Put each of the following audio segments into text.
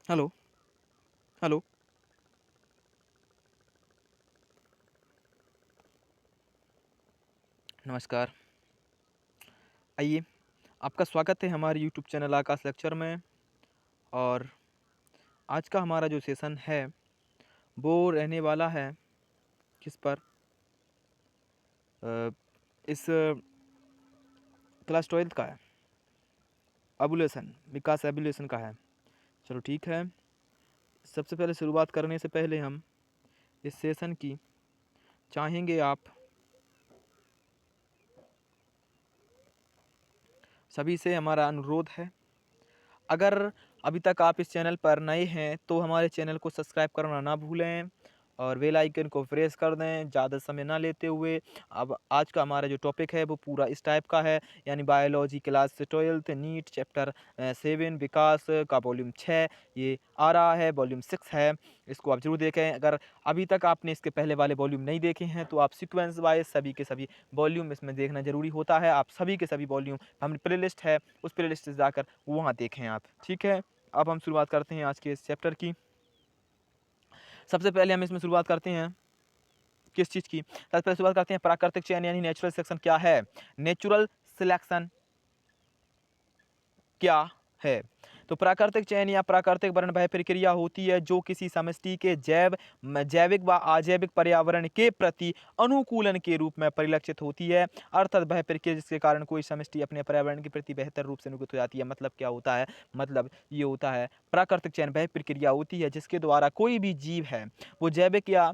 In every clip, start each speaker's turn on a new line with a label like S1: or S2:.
S1: Hello, hello. नमस्कार। आइए, आपका स्वागत है हमारे यूट्यूब चैनल आकाश लेक्चर में। और आज का हमारा जो सेशन है, वो रहने वाला है किस पर? इस क्लास 12th का है, एवोल्यूशन, विकास एवोल्यूशन का है। चलो ठीक है। सबसे पहले शुरुआत करने से पहले हम इस सेशन की चाहेंगे आप सभी से हमारा अनुरोध है, अगर अभी तक आप इस चैनल पर नए हैं तो हमारे चैनल को सब्सक्राइब करना ना भूलें और बेल आइकन को प्रेस कर दें ज़्यादा समय ना लेते हुए। अब आज का हमारा जो टॉपिक है वो पूरा इस टाइप का है, यानी biology class 12th NEET chapter 7 विकास का वॉल्यूम 6 ये आ रहा है, वॉल्यूम 6 है। इसको आप जरूर देखें। अगर अभी तक आपने इसके पहले वाले वॉल्यूम नहीं देखे हैं तो आप सीक्वेंस वाइज सभी के सभी वॉल्यूम इसमें देखना ज़रूरी होता है। आप सभी के सभी वॉल्यूम हमारी प्लेलिस्ट है, उस प्लेलिस्ट से जाकर वहाँ देखें आप। ठीक है, अब हम शुरुआत करते हैं आज के इस चैप्टर की। सबसे पहले हम इसमें शुरुआत करते हैं किस चीज़ की? सबसे पहले शुरुआत करते हैं प्राकृतिक चयन यानी नेचुरल सिलेक्शन क्या है। नेचुरल सिलेक्शन क्या है? तो प्राकृतिक चयन या प्राकृतिक वर्ण वह प्रक्रिया होती है जो किसी समष्टि के जैविक व अजैविक पर्यावरण के प्रति अनुकूलन के रूप में परिलक्षित होती है। अर्थात वह प्रक्रिया जिसके कारण कोई समष्टि अपने पर्यावरण के प्रति बेहतर रूप से अनुकूलित हो जाती है। मतलब क्या होता है? मतलब ये होता है प्राकृतिक चयन वह प्रक्रिया होती है जिसके द्वारा कोई भी जीव है वो जैविक या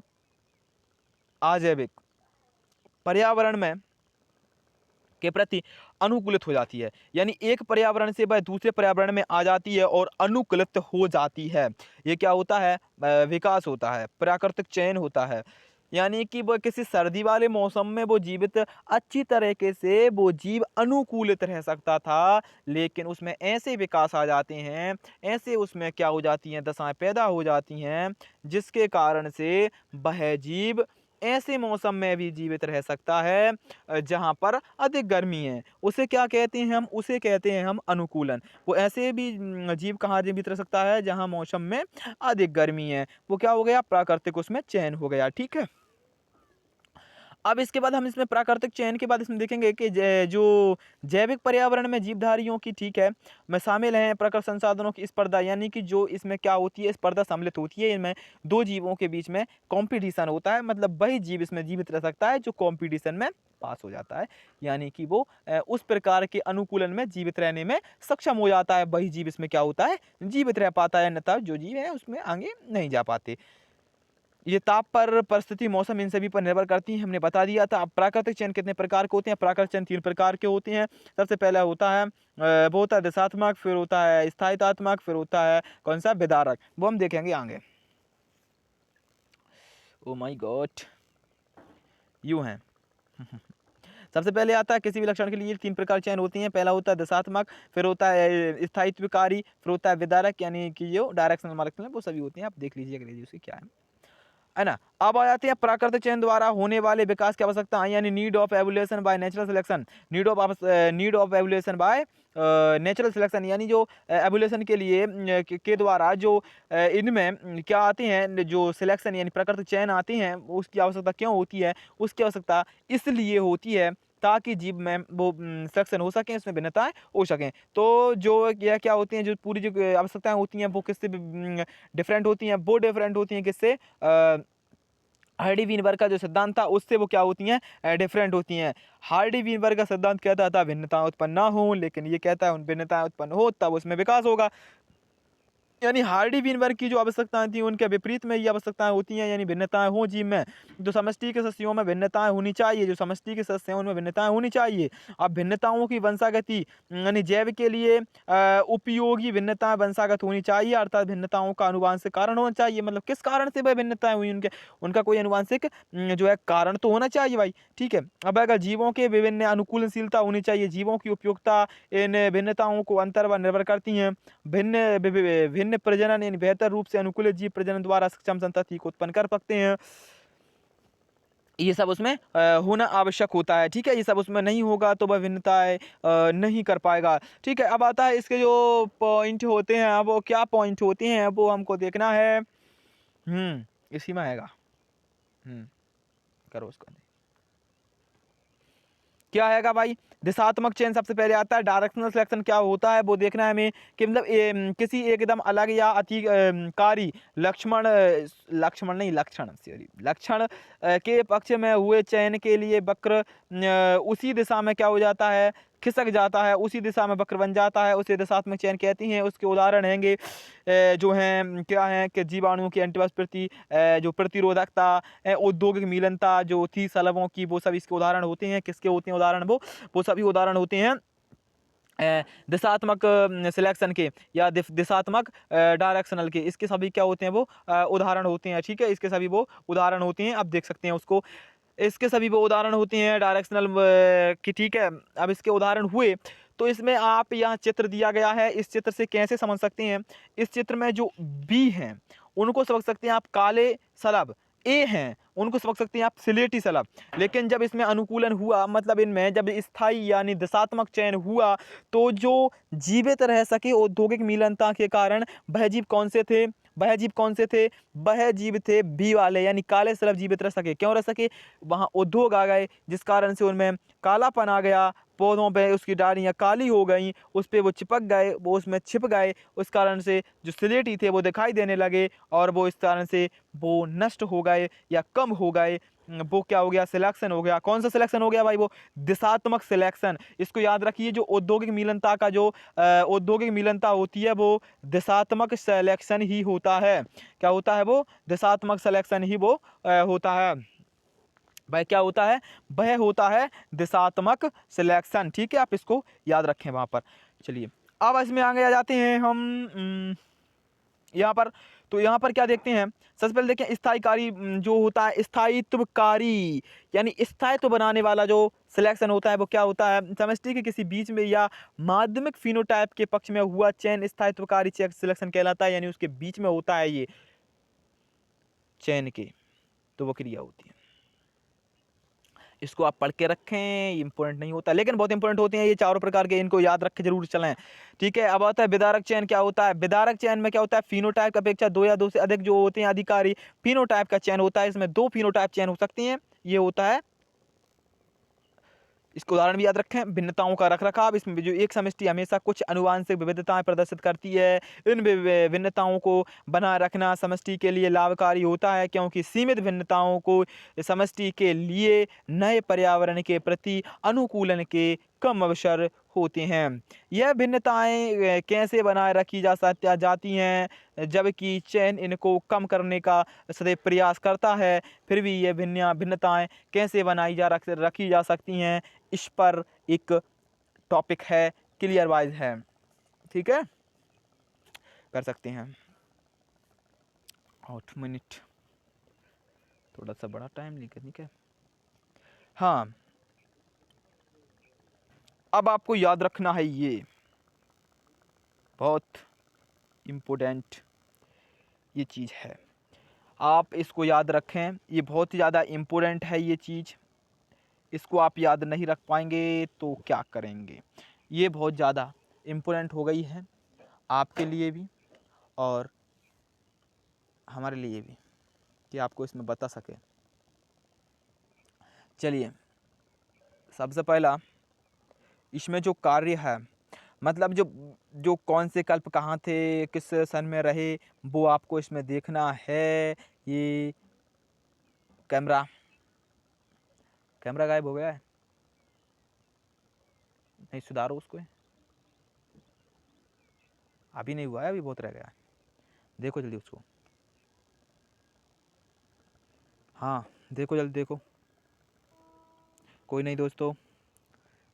S1: अजैविक पर्यावरण में के प्रति अनुकूलित हो जाती है। यानी एक पर्यावरण से वह दूसरे पर्यावरण में आ जाती है और अनुकूलित हो जाती है। ये क्या होता है? विकास होता है, प्राकृतिक चयन होता है। यानी कि वह किसी सर्दी वाले मौसम में वो जीवित अच्छी तरीके से वो जीव अनुकूलित रह सकता था, लेकिन उसमें ऐसे विकास आ जाते हैं, ऐसे उसमें क्या हो जाती हैं, दशाएं पैदा हो जाती हैं जिसके कारण से वह जीव ऐसे मौसम में भी जीवित रह सकता है जहाँ पर अधिक गर्मी है। उसे क्या कहते हैं हम? उसे कहते हैं हम अनुकूलन। वो ऐसे भी जीव कहाँ जीवित रह सकता है जहाँ मौसम में अधिक गर्मी है। वो क्या हो गया? प्राकृतिक उसमें चयन हो गया। ठीक है। अब इसके बाद हम इसमें प्राकृतिक चयन के बाद इसमें देखेंगे कि जो जैविक पर्यावरण में जीवधारियों की, ठीक है, में शामिल हैं प्रकृति संसाधनों की स्पर्धा। यानी कि जो इसमें क्या होती है? स्पर्धा सम्मिलित होती है। इनमें दो जीवों के बीच में कंपटीशन होता है। मतलब वही जीव इसमें जीवित रह सकता है जो कंपटीशन में पास हो जाता है, यानी कि वो उस प्रकार के अनुकूलन में जीवित रहने में सक्षम हो जाता है। वही जीव इसमें क्या होता है? जीवित रह पाता है, अन्यथा जो जीव है उसमें आगे नहीं जा पाते। ये ताप पर, परिस्थिति, मौसम, इन सभी पर निर्भर करती हैं, हमने बता दिया था। अब प्राकृतिक चयन कितने प्रकार के होते हैं? प्राकृतिक चयन 3 प्रकार के होते हैं। सबसे पहला होता है वो होता है दिशात्मक, फिर होता है स्थायित्वात्मक, फिर होता है कौन सा? विदारक। वो हम देखेंगे आगे। ओ माय गॉड, यूं है। सबसे पहले आता है किसी भी लक्षण के लिए 3 प्रकार चयन होती हैं। पहला होता है दिशात्मक, फिर होता है स्थायित्वकारी, फिर होता है विदारक, यानी कि जो डायरेक्शनल मार्क्स वो सभी होते हैं। आप देख लीजिए अंग्रेजी उसकी क्या है ना। अब आ जाते हैं प्राकृतिक चयन द्वारा होने वाले विकास की आवश्यकता, यानी need of evolution by natural selection. Need of evolution by natural selection, यानी जो एवोल्यूशन के लिए के द्वारा जो इनमें क्या आते हैं, जो सिलेक्शन यानी प्राकृतिक चयन आते हैं, उसकी आवश्यकता क्यों होती है? उसकी आवश्यकता इसलिए होती है ताकि जीव में वो सिलेक्शन हो सके, उसमें भिन्नताएं हो सकें। तो जो यह क्या होती हैं, जो पूरी जो आवश्यकताएं होती हैं वो किससे डिफरेंट होती हैं? वो डिफरेंट होती हैं किससे? हार्डी वीनबर्ग का जो सिद्धांत था उससे वो क्या होती हैं? डिफरेंट होती हैं। हार्डी वीनबर्ग का सिद्धांत कहता था भिन्नता उत्पन्न ना हो, लेकिन ये कहता है उन भिन्नताएं उत्पन्न हो तब उसमें विकास होगा। यानी हार्डी वीनबर्ग की जो आवश्यकताएं थी उनके विपरीत में ये आवश्यकताएं होती हैं, यानी भिन्नताएं हो जीव में। जो समष्टि के सदस्यों में भिन्नताएं होनी चाहिए, जो समष्टि के सदस्य हैं उनमें भिन्नताएं होनी चाहिए। अब भिन्नताओं की वंशागति यानी जैव के लिए उपयोगी भिन्नताएं वंशागत होनी चाहिए, अर्थात भिन्नताओं का अनुवांशिक कारण होना चाहिए। मतलब किस कारण से वह भिन्नताएं हुई उनके, उनका कोई अनुवांशिक जो है कारण तो होना चाहिए भाई। ठीक है। अब अगर जीवों के विभिन्न अनुकूलनशीलता होनी चाहिए, जीवों की उपयोगिता इन भिन्नताओं को अंतर व निर्भर करती हैं। भिन्न प्रजनन यानी बेहतर रूप से अनुकूलित जीव प्रजनन द्वारा सक्षम संतति को उत्पन्न कर सकते हैं। ये सब उसमें होना आवश्यक होता है, ठीक है। ये सब उसमें नहीं होगा तो वह भिन्नताएँ नहीं कर पाएगा, ठीक है। अब आता है इसके जो पॉइंट होते हैं, अब वो क्या पॉइंट होते हैं वो हमको देखना है। इसी में आएगा। करो उसको। क्या हैगा भाई, दिशात्मक चयन सबसे पहले आता है। डायरेक्शनल सिलेक्शन क्या होता है वो देखना है हमें कि मतलब किसी एकदम अलग या अतिकारी लक्षण के पक्ष में हुए चयन के लिए वक्र उसी दिशा में क्या हो जाता है, खिसक जाता है, उसी दिशा में वक्र बन जाता है, उसे दिशात्मक चयन कहती हैं। उसके उदाहरण हैंगे जो हैं क्या हैं कि जीवाणुओं की एंटीबॉडी प्रति जो प्रतिरोधकता, औद्योगिक मिलनता जो थी सलबों की, वो सब इसके उदाहरण होते हैं। किसके होते हैं उदाहरण, वो सभी उदाहरण होते हैं दिशात्मक सिलेक्शन के या दिशात्मक डायरेक्शनल के। इसके सभी क्या होते हैं, वो उदाहरण होते हैं, ठीक है। इसके सभी वो उदाहरण होते हैं। अब देख सकते हैं उसको, इसके सभी वो उदाहरण होते हैं डायरेक्शनल की, ठीक है। अब इसके उदाहरण हुए तो इसमें आप यहाँ चित्र दिया गया है, इस चित्र से कैसे समझ सकते हैं। इस चित्र में जो बी हैं उनको समझ सकते हैं आप काले सलब, ए हैं उनको समझ सकते हैं आप सिलेटी सलब। लेकिन जब इसमें अनुकूलन हुआ, मतलब इनमें जब स्थायी यानी दिशात्मक चयन हुआ, तो जो जीवित रह सके औद्योगिक मिलनता के कारण वह जीव कौन से थे, वह जीव कौन से थे, वह जीव थे बी वाले, यानी काले सलब जीवित रह सके। क्यों रह सके, वहाँ उद्योग आ गए जिस कारण से उनमें कालापन आ गया, पौधों पे उसकी डालियाँ काली हो गई, उस पर वो चिपक गए, वो उसमें छिप गए, उस कारण से जो स्लेटी थे वो दिखाई देने लगे और वो इस कारण से वो नष्ट हो गए या कम हो गए। वो क्या हो गया, सिलेक्शन हो गया। कौन सा सिलेक्शन हो गया भाई, वो दिशात्मक सिलेक्शन। इसको याद रखिए, जो औद्योगिक मिलनता का जो औद्योगिक मिलनता होती है वो दिशात्मक सिलेक्शन ही होता है। क्या होता है, वो दिशात्मक सिलेक्शन ही वो होता है। वह क्या होता है, वह होता है दिशात्मक सिलेक्शन, ठीक है। आप इसको याद रखें वहां पर। चलिए अब इसमें आगे आ जाते हैं हम यहाँ पर। तो यहाँ पर क्या देखते हैं, सबसे पहले देखें स्थायीकारी जो होता है, स्थायित्वकारी यानी स्थायित्व बनाने वाला जो सिलेक्शन होता है वो क्या होता है, समष्टि के किसी बीच में या माध्यमिक फिनोटाइप के पक्ष में हुआ चयन स्थायित्वकारी सिलेक्शन कहलाता है। यानी उसके बीच में होता है ये चयन के, तो वो क्रिया होती है। इसको आप पढ़ के रखें, इंपॉर्टेंट नहीं होता लेकिन बहुत इंपॉर्टेंट होते हैं ये चारों प्रकार के, इनको याद रख के जरूर चलें, ठीक है। अब आता है विदारक चयन। क्या होता है, विदारक चयन में क्या होता है, फिनोटाइप अपेक्षा दो या दो से अधिक जो होते हैं अधिकारी फिनोटाइप का चयन होता है। इसमें दो फिनोटाइप चयन हो सकते हैं, ये होता है। इसको उदाहरण भी याद रखें, भिन्नताओं का रखरखाव। इसमें जो एक समष्टि हमेशा कुछ अनुवांशिक विविधताएं प्रदर्शित करती है, इन भिन्नताओं को बनाए रखना समष्टि के लिए लाभकारी होता है, क्योंकि सीमित भिन्नताओं को समष्टि के लिए नए पर्यावरण के प्रति अनुकूलन के कम अवसर होते हैं। यह भिन्नताएं कैसे बनाए रखी जाती हैं, जबकि चयन इनको कम करने का सदैव प्रयास करता है। फिर भी ये भिन्नताएं कैसे बनाई रखी जा सकती हैं, इस पर एक टॉपिक है, क्लियर वाइज है, ठीक है। कर सकते हैं 8 मिनट, थोड़ा सा बड़ा टाइम लेकर, ठीक है। हाँ, अब आपको याद रखना है, ये बहुत इम्पोर्टेंट ये चीज़ है, आप इसको याद रखें, ये बहुत ही ज़्यादा इम्पोर्टेंट है ये चीज़। इसको आप याद नहीं रख पाएंगे तो क्या करेंगे। ये बहुत ज़्यादा इम्पोर्टेंट हो गई है आपके लिए भी और हमारे लिए भी, कि आपको इसमें बता सके। चलिए, सबसे पहला इसमें जो कार्य है, मतलब जो जो कौन से कल्प कहाँ थे, किस सन में रहे, वो आपको इसमें देखना है। ये कैमरा गायब हो गया है, नहीं सुधारो उसको, अभी नहीं हुआ है, अभी बहुत रह गया है, देखो जल्दी उसको। हाँ देखो जल्दी देखो। कोई नहीं दोस्तों,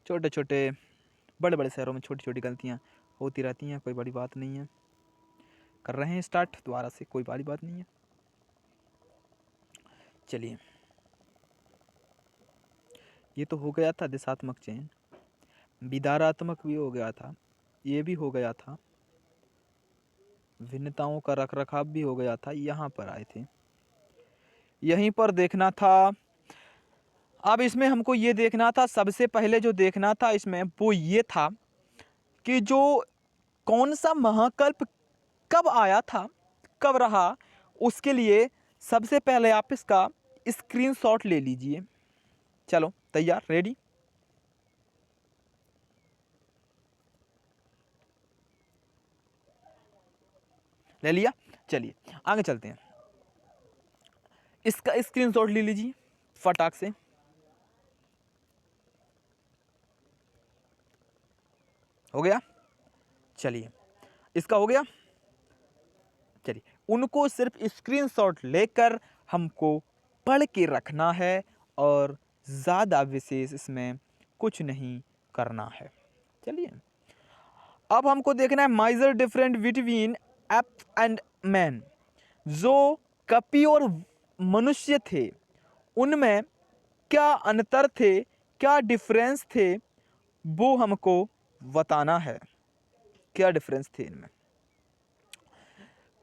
S1: छोटे छोटे बड़े बड़े शहरों में छोटी छोटी गलतियाँ होती रहती हैं, कोई बड़ी बात नहीं है। कर रहे हैं स्टार्ट दोबारा से, कोई बड़ी बात नहीं है। चलिए, ये तो हो गया था दिशात्मक चयन, विदारात्मक भी हो गया था, ये भी हो गया था, भिन्नताओं का रखरखाव भी हो गया था। यहाँ पर आए थे, यहीं पर देखना था अब इसमें हमको ये देखना था, सबसे पहले जो देखना था इसमें वो ये था कि जो कौन सा महाकल्प कब आया था, कब रहा, उसके लिए सबसे पहले आप इसका स्क्रीनशॉट ले लीजिए। चलो तैयार, रेडी? ले लिया? चलिए आगे चलते हैं। इसका स्क्रीनशॉट ले लीजिए फटाक से। हो गया? चलिए, इसका हो गया। चलिए, उनको सिर्फ स्क्रीनशॉट लेकर हमको पढ़ के रखना है और ज़्यादा विशेष इसमें कुछ नहीं करना है। चलिए, अब हमको देखना है major different between ape and man. जो कपी और मनुष्य थे उनमें क्या अंतर थे, क्या डिफरेंस थे, वो हमको बताना है। क्या डिफरेंस थे इनमें?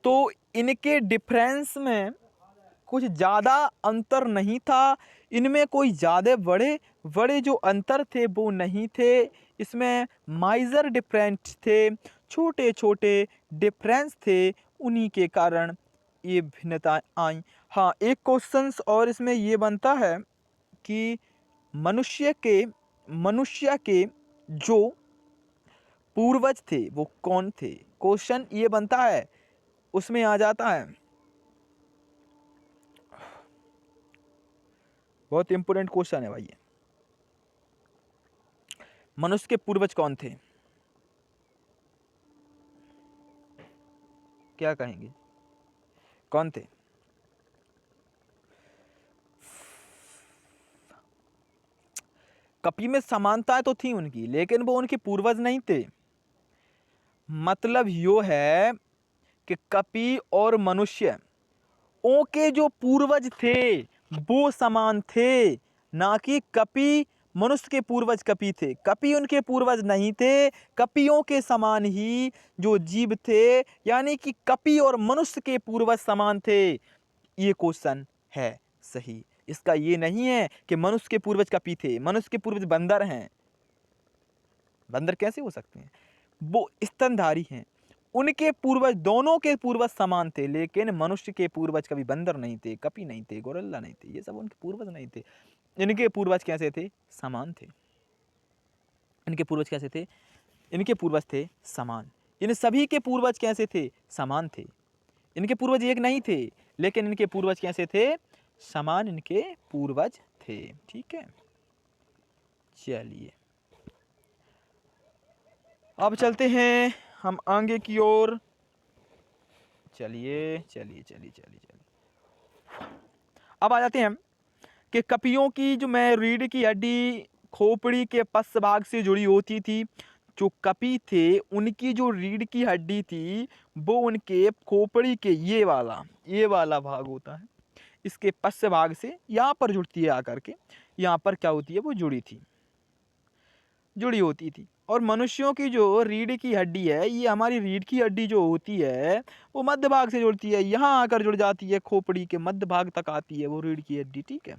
S1: तो इनके डिफरेंस में कुछ ज़्यादा अंतर नहीं था। इनमें कोई ज़्यादा बड़े बड़े जो अंतर थे वो नहीं थे। इसमें माइजर डिफरेंस थे, छोटे छोटे डिफरेंस थे, उन्हीं के कारण ये भिन्नता आई। हाँ, एक क्वेश्चन और इसमें ये बनता है कि मनुष्य के जो पूर्वज थे वो कौन थे। क्वेश्चन ये बनता है, उसमें आ जाता है। बहुत इंपोर्टेंट क्वेश्चन है भाई ये। मनुष्य के पूर्वज कौन थे? क्या कहेंगे, कौन थे? कपी में समानताएं तो थी उनकी, लेकिन वो उनके पूर्वज नहीं थे। मतलब यो है कि कपी और मनुष्य उनके जो पूर्वज थे वो समान थे, ना कि कपी मनुष्य के पूर्वज कपी थे। कपी उनके पूर्वज नहीं थे, कपियों के समान ही जो जीव थे, यानी कि कपी और मनुष्य के पूर्वज समान थे। ये क्वेश्चन है सही। इसका ये नहीं है कि मनुष्य के पूर्वज कपी थे। मनुष्य के पूर्वज बंदर हैं। बंदर कैसे हो सकते हैं? वो स्तनधारी हैं। उनके पूर्वज, दोनों के पूर्वज समान थे, लेकिन मनुष्य के पूर्वज कभी बंदर नहीं थे, कपी नहीं थे, गोरिल्ला नहीं थे। ये सब उनके पूर्वज नहीं थे। इनके पूर्वज कैसे थे? समान थे। इनके पूर्वज कैसे थे? इनके पूर्वज थे समान। इन सभी के पूर्वज कैसे थे? समान थे। इनके पूर्वज एक नहीं थे, लेकिन इनके पूर्वज कैसे थे? समान इनके पूर्वज थे। ठीक है, चलिए अब चलते हैं हम आगे की ओर। चलिए चलिए चलिए चलिए चलिए, अब आ जाते हैं कि कपियों की जो मैं रीढ़ की हड्डी खोपड़ी के पश्च भाग से जुड़ी होती थी। जो कपी थे उनकी जो रीढ़ की हड्डी थी वो उनके खोपड़ी के ये वाला भाग होता है, इसके पश्च भाग से यहाँ पर जुड़ती है आकर के। यहाँ पर क्या होती है? वो जुड़ी होती थी। और मनुष्यों की जो रीढ़ की हड्डी है, ये हमारी रीढ़ की हड्डी जो होती है वो मध्य भाग से जुड़ती है, यहाँ आकर जुड़ जाती है, खोपड़ी के मध्य भाग तक आती है वो रीढ़ की हड्डी। ठीक है,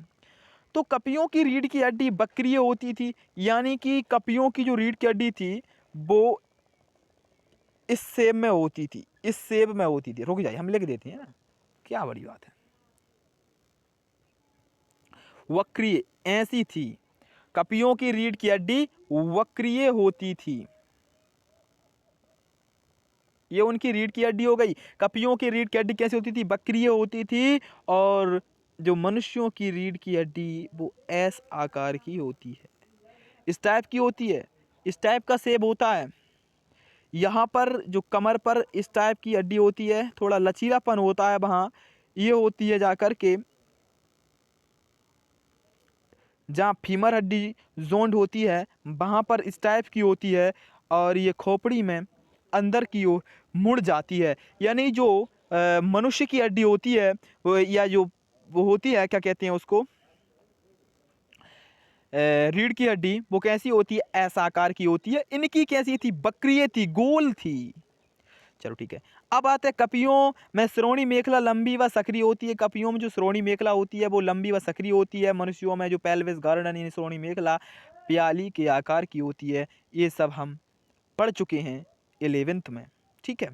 S1: तो कपियों की रीढ़ की हड्डी वक्रीय होती थी, यानी कि कपियों की जो रीढ़ की हड्डी थी वो इस शेप में होती थी, इस शेप में होती थी। रुक जाइए, हम लिख देते हैं ना, क्या बड़ी बात है। वक्रीय ऐसी थी, कपियों की रीढ़ की हड्डी वक्रीय होती थी। ये उनकी रीढ़ की हड्डी हो गई। कपियों की रीढ़ की हड्डी कैसी होती थी? वक्रीय होती थी। और जो मनुष्यों की रीढ़ की हड्डी वो एस आकार की होती है, इस टाइप की होती है, इस टाइप का शेप होता है। यहाँ पर जो कमर पर इस टाइप की हड्डी होती है, थोड़ा लचीलापन होता है वहाँ। ये होती है जाकर के जहाँ फीमर हड्डी जोन्ड होती है वहाँ पर इस टाइप की होती है, और ये खोपड़ी में अंदर की ओर मुड़ जाती है। यानी जो मनुष्य की हड्डी होती है वो, या जो वो होती है, क्या कहते हैं उसको, रीढ़ की हड्डी, वो कैसी होती है? ऐसा आकार की होती है। इनकी कैसी थी? वक्रीय थी, गोल थी। चलो ठीक है। अब आते हैं कपियों में श्रोणी मेखला लंबी व सक्रिय होती है। कपियों में जो श्रोणी मेखला होती है वो लंबी व सक्रिय होती है। मनुष्यों में जो पेल्विस गार्डन यानी श्रोणी मेखला प्याली के आकार की होती है। ये सब हम पढ़ चुके हैं 11th में, ठीक है।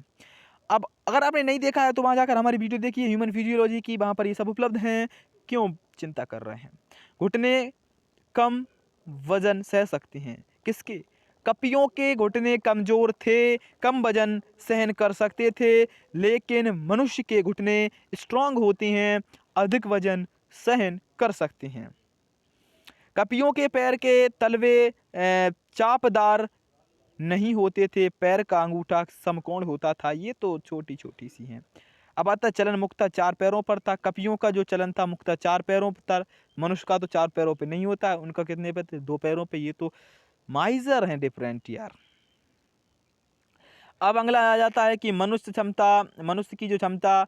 S1: अब अगर आपने नहीं देखा है तो वहाँ जाकर हमारी वीडियो देखिए ह्यूमन फिजियोलॉजी की, वहाँ पर ये सब उपलब्ध हैं। क्यों चिंता कर रहे हैं? घुटने कम वजन सह सकते हैं। किसके? कपियों के घुटने कमजोर थे, कम वजन सहन कर सकते थे, लेकिन मनुष्य के घुटने स्ट्रांग होते हैं, अधिक वजन सहन कर सकते हैं। कपियों के पैर के तलवे चापदार नहीं होते थे, पैर का अंगूठा समकोण होता था। ये तो छोटी छोटी सी हैं। अब आता चलन मुक्ता 4 पैरों पर था। कपियों का जो चलन था मुक्ता 4 पैरों पर था। मनुष्य का तो 4 पैरों पे नहीं होता है, उनका कितने पे थे? 2 पैरों पे। ये तो माइजर हैं डिफरेंट यार। अब अगला आ जाता है कि मनुष्य की जो क्षमता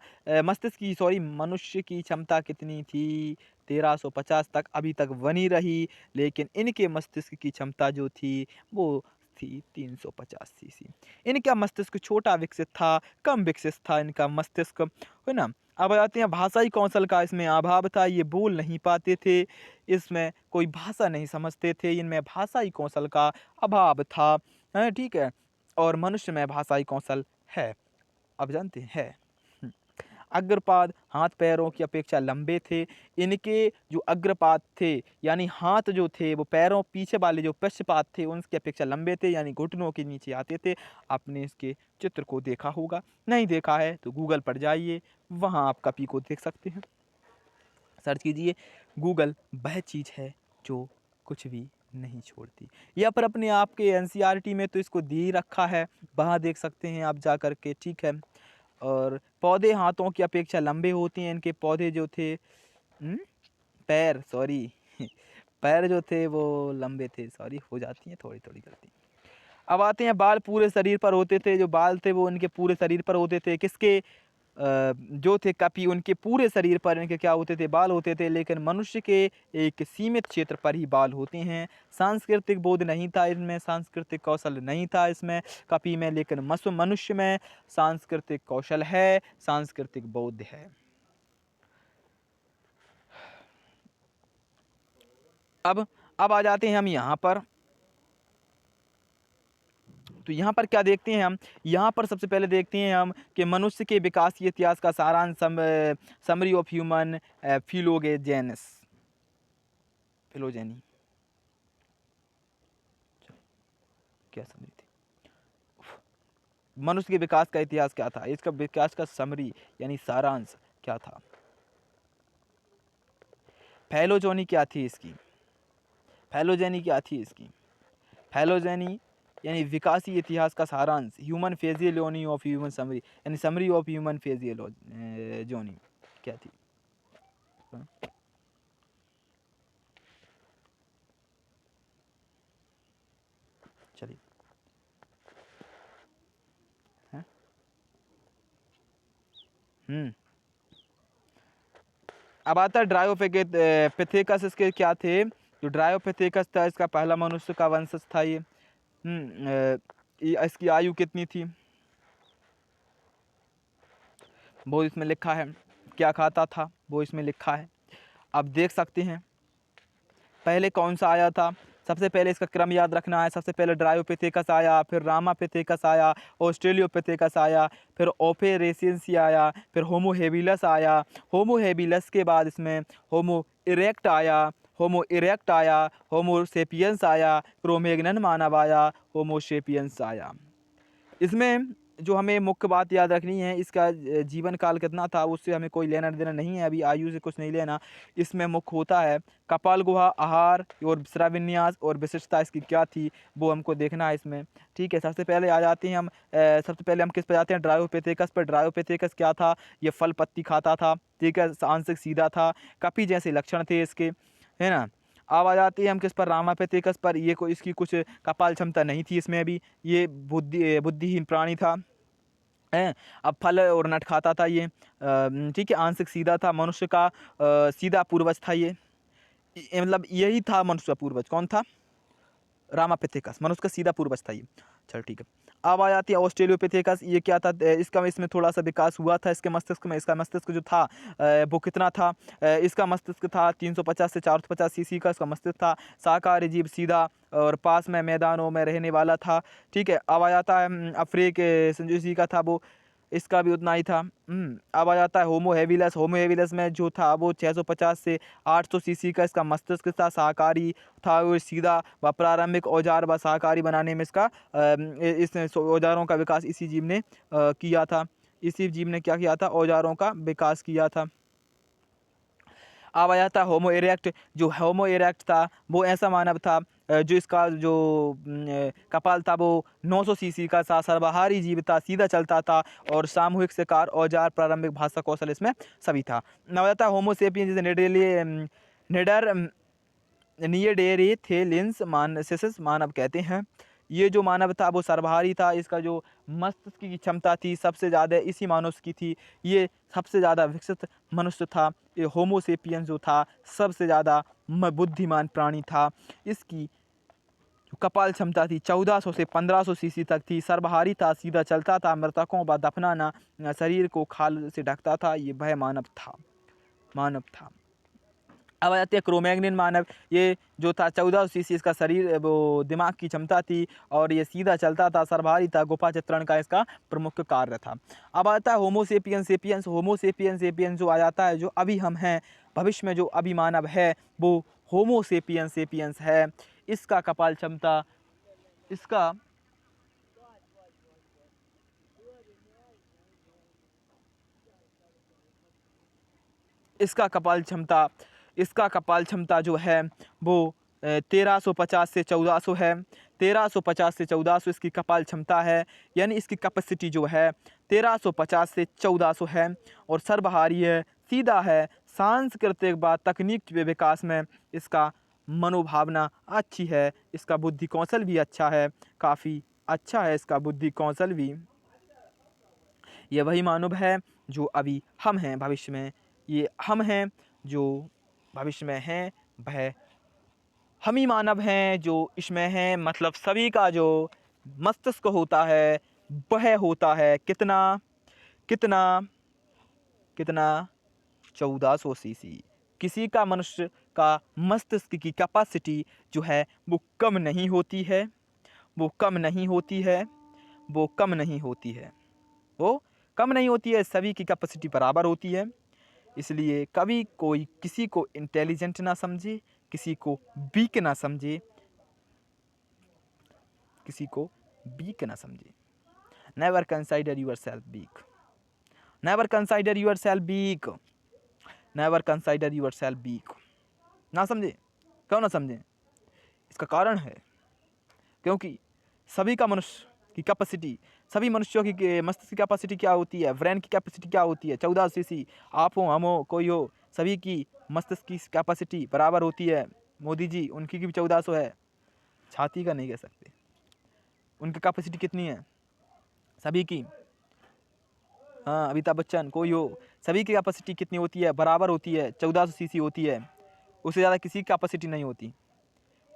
S1: मनुष्य की क्षमता कितनी थी? 1350 तक अभी तक बनी रही, लेकिन इनके मस्तिष्क की क्षमता जो थी वो थी 350 सीसी। इनका मस्तिष्क छोटा विकसित था, कम विकसित था इनका मस्तिष्क, है ना। अब आते हैं भाषाई कौशल का इसमें अभाव था, ये बोल नहीं पाते थे, इसमें कोई भाषा नहीं समझते थे, इनमें भाषाई कौशल का अभाव था, है ठीक है। और मनुष्य में भाषाई कौशल है, अब जानते हैं है। अग्रपाद हाथ पैरों की अपेक्षा लंबे थे। इनके जो अग्रपाद थे यानी हाथ जो थे वो पैरों पीछे वाले जो पश्चपाद थे उनकी अपेक्षा लंबे थे, यानी घुटनों के नीचे आते थे। आपने इसके चित्र को देखा होगा, नहीं देखा है तो गूगल पर जाइए, वहाँ आप कपी को देख सकते हैं। सर्च कीजिए, गूगल वह चीज़ है जो कुछ भी नहीं छोड़ती। या पर अपने आप के एनसीईआरटी में तो इसको दे ही रखा है, वहाँ देख सकते हैं आप जा कर के, ठीक है। और पौधे हाथों की अपेक्षा लंबे होते हैं। इनके पौधे जो थे पैर पैर जो थे वो लंबे थे, हो जाती हैं थोड़ी थोड़ी गलती। अब आते हैं बाल पूरे शरीर पर होते थे। जो बाल थे वो इनके पूरे शरीर पर होते थे। किसके? जो थे कपी, उनके पूरे शरीर पर इनके क्या होते थे? बाल होते थे। लेकिन मनुष्य के एक सीमित क्षेत्र पर ही बाल होते हैं। सांस्कृतिक बोध नहीं था इनमें, सांस्कृतिक कौशल नहीं था इसमें कपी में, लेकिन मनुष्य में सांस्कृतिक कौशल है, सांस्कृतिक बोध है। अब आ जाते हैं हम यहाँ पर। तो यहाँ पर क्या देखते हैं हम? यहाँ पर सबसे पहले देखते हैं हम कि मनुष्य के विकासीय इतिहास का सारांश समरी ऑफ ह्यूमन फिलोजेनी। क्या समरी थी? मनुष्य के विकास का इतिहास क्या था, इसका विकास का समरी यानी सारांश क्या था? फैलोजेनी क्या थी इसकी? फैलोजेनी क्या थी इसकी? फैलोजेनी यानी विकासीय इतिहास का सारांश, human physiology of human summary यानी समरी ऑफ ह्यूमन फिजियोलॉजी क्या थी? चलिए, अब आता है ड्रायोपिथेकस। इसके क्या थे? जो ड्रायोपिथेकस था इसका पहला मनुष्य का वंशज था ये। इसकी आयु कितनी थी वो इसमें लिखा है। क्या खाता था वो इसमें लिखा है, आप देख सकते हैं। पहले कौन सा आया था? सबसे पहले इसका क्रम याद रखना है। सबसे पहले ड्रायोपिथेकस आया, फिर रामापिथेकस आया, ऑस्ट्रेलियोपिथेकस आया, फिर ओफेरेसियंसी आया, फिर होमो हेबिलस आया। होमो हेबिलस के बाद इसमें होमो इरेक्ट आया, होमो सेपियंस आया, क्रोमेगनन मानव आया, होमो सेपियंस आया। इसमें जो हमें मुख्य बात याद रखनी है, इसका जीवन काल कितना था उससे हमें कोई लेना देना नहीं है, अभी आयु से कुछ नहीं लेना। इसमें मुख्य होता है कपाल गुहा, आहार और श्राविन्यास और विशिष्टता इसकी क्या थी वो हमको देखना है इसमें, ठीक है। सबसे पहले आ जाते हैं हम सबसे पहले हम किस पर जाते हैं? ड्रायोपिथेकस पर। ड्रायोपिथेकस क्या था? ये फल पत्ती खाता था, ठीक है, आंशिक सीधा था, कपी जैसे लक्षण थे इसके, है ना। अब आ जाती है हम किस पर? रामापिथेकस पर। ये कोई इसकी कुछ कपाल क्षमता नहीं थी इसमें भी, ये बुद्धिहीन प्राणी था, है। अब फल और नट खाता था ये, ठीक है, आंशिक सीधा था, मनुष्य का सीधा पूर्वज था ये मतलब यही था मनुष्य पूर्वज। कौन था? रामापिथेकस, मनुष्य का सीधा पूर्वज था ये। चल ठीक है। अब आ जाती है ऑस्ट्रेलियोपिथेकस। ये क्या था, इसका इसमें थोड़ा सा विकास हुआ था इसके मस्तिष्क में। इसका मस्तिष्क जो था वो कितना था, इसका मस्तिष्क था 350 से 450 सीसी का इसका मस्तिष्क था। शाकाहारी जीव, सीधा और पास में मैदानों में रहने वाला था। ठीक है। अब आ जाता है अफ्रीक का था वो, इसका भी उतना ही था। अब आ जाता है होमो हेविलस। होमो हेविलस में जो था वो 650 से 800 सीसी का इसका मस्तिष्क था। शाकाहारी था वो, सीधा व प्रारंभिक औजार व शाकाहारी बनाने में इसका इस औजारों का विकास इसी जीव ने किया था। इसी जीव ने क्या किया था, औजारों का विकास किया था। अब आ जाता होमो इरेक्ट। जो होमो इरेक्ट था वो ऐसा मानव था जो इसका जो कपाल था वो 900 सीसी का था। सर्वहारी जीव था, सीधा चलता था और सामूहिक शिकार, औजार, प्रारंभिक भाषा कौशल इसमें सभी था। अब आ जाता होमो सेपियंस, जिसे निडर निएडेरेथेलिन्स मानसिस मानव कहते हैं। ये जो मानव था वो सर्वहारी था। इसका जो मस्तिष्क की क्षमता थी सबसे ज़्यादा इसी मानव की थी। ये सबसे ज़्यादा विकसित मनुष्य था। ये होमो सेपियंस जो था सबसे ज़्यादा बुद्धिमान प्राणी था। इसकी जो कपाल क्षमता थी 1400 से 1500 सीसी तक थी। सर्वहारी था, सीधा चलता था, मृतकों व दफनाना, शरीर को खाल से ढकता था। ये वह मानव था। अब आ जाती है क्रोमैग्नियन मानव। ये जो था 1400 सीसी इसका शरीर वो दिमाग की क्षमता थी और ये सीधा चलता था, सर्वहारी था, गुफा चित्रण का इसका प्रमुख कार्य था। अब आता है होमो सेपियंस सेपियंस। होमो सेपियंस सेपियंस जो आ जाता है, जो अभी हम हैं, भविष्य में जो अभी मानव है वो होमो सेपियंस सेपियंस है। इसका कपाल क्षमता इसका कपाल क्षमता जो है वो 1350 से 1400 है। 1350 से 1400 इसकी कपाल क्षमता है, यानी इसकी कैपेसिटी जो है 1350 से 1400 है। और सर्वहारी है, सीधा है, सांस्कृतिक व तकनीक विकास में इसका मनोभावना अच्छी है। इसका बुद्धि कौशल भी अच्छा है, काफ़ी अच्छा है इसका बुद्धि कौशल भी। ये वही मानव है जो अभी हम हैं, भविष्य में ये हम हैं जो भविष्य में हैं, वह हम ही मानव हैं जो इसमें हैं। मतलब सभी का जो मस्तिष्क होता है वह होता है कितना कितना कितना 1400 सीसी। किसी का मनुष्य का मस्तिष्क की कैपेसिटी जो है वो कम नहीं होती है, वो कम नहीं होती है, वो कम नहीं होती है, वो कम नहीं होती है। सभी की कैपेसिटी बराबर होती है। इसलिए कभी कोई किसी को इंटेलिजेंट ना समझे, किसी को वीक ना समझे, किसी को वीक ना समझे। Never consider yourself weak, never consider yourself weak, never consider yourself weak. ना समझे, क्यों ना समझे? इसका कारण है क्योंकि सभी का मनुष्य की कैपेसिटी, सभी मनुष्यों की मस्तिष्क की कैपेसिटी क्या होती है, ब्रेन की कैपेसिटी क्या होती है, 14 सीसी। आप हो, हम हो, कोई हो, सभी की मस्तिष्क की कैपेसिटी बराबर होती है। मोदी जी, उनकी भी 1400 है, छाती का नहीं कह सकते। उनकी कैपेसिटी कितनी है सभी की? हाँ, अमिताभ बच्चन, कोई हो, सभी की कैपेसिटी कितनी होती है? बराबर होती है, 1400 सीसी होती है। उससे ज़्यादा किसी की कैपेसिटी नहीं होती।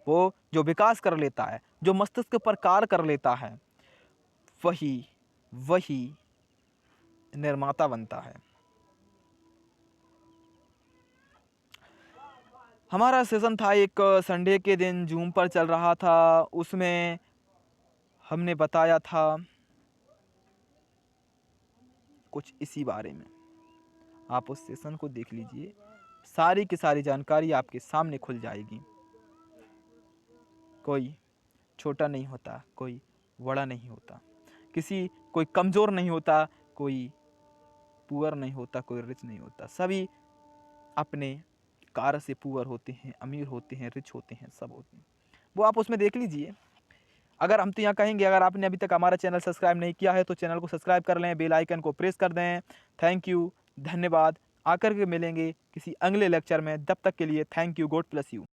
S1: वो जो विकास कर लेता है, जो मस्तिष्क पर कार्य कर लेता है, वही निर्माता बनता है। हमारा सेशन था एक संडे के दिन, जूम पर चल रहा था। उसमें हमने बताया था कुछ इसी बारे में। आप उस सेशन को देख लीजिए, सारी की सारी जानकारी आपके सामने खुल जाएगी। कोई छोटा नहीं होता, कोई बड़ा नहीं होता, कोई कमज़ोर नहीं होता, कोई पुअर नहीं होता, कोई रिच नहीं होता। सभी अपने कार्य से पुअर होते हैं, अमीर होते हैं, रिच होते हैं, सब होते हैं। वो आप उसमें देख लीजिए। अगर हम तो यहाँ कहेंगे, अगर आपने अभी तक हमारा चैनल सब्सक्राइब नहीं किया है तो चैनल को सब्सक्राइब कर लें, बेल आइकन को प्रेस कर दें। थैंक यू, धन्यवाद। आकर के मिलेंगे किसी अगले लेक्चर में। तब तक के लिए thank you, God bless you.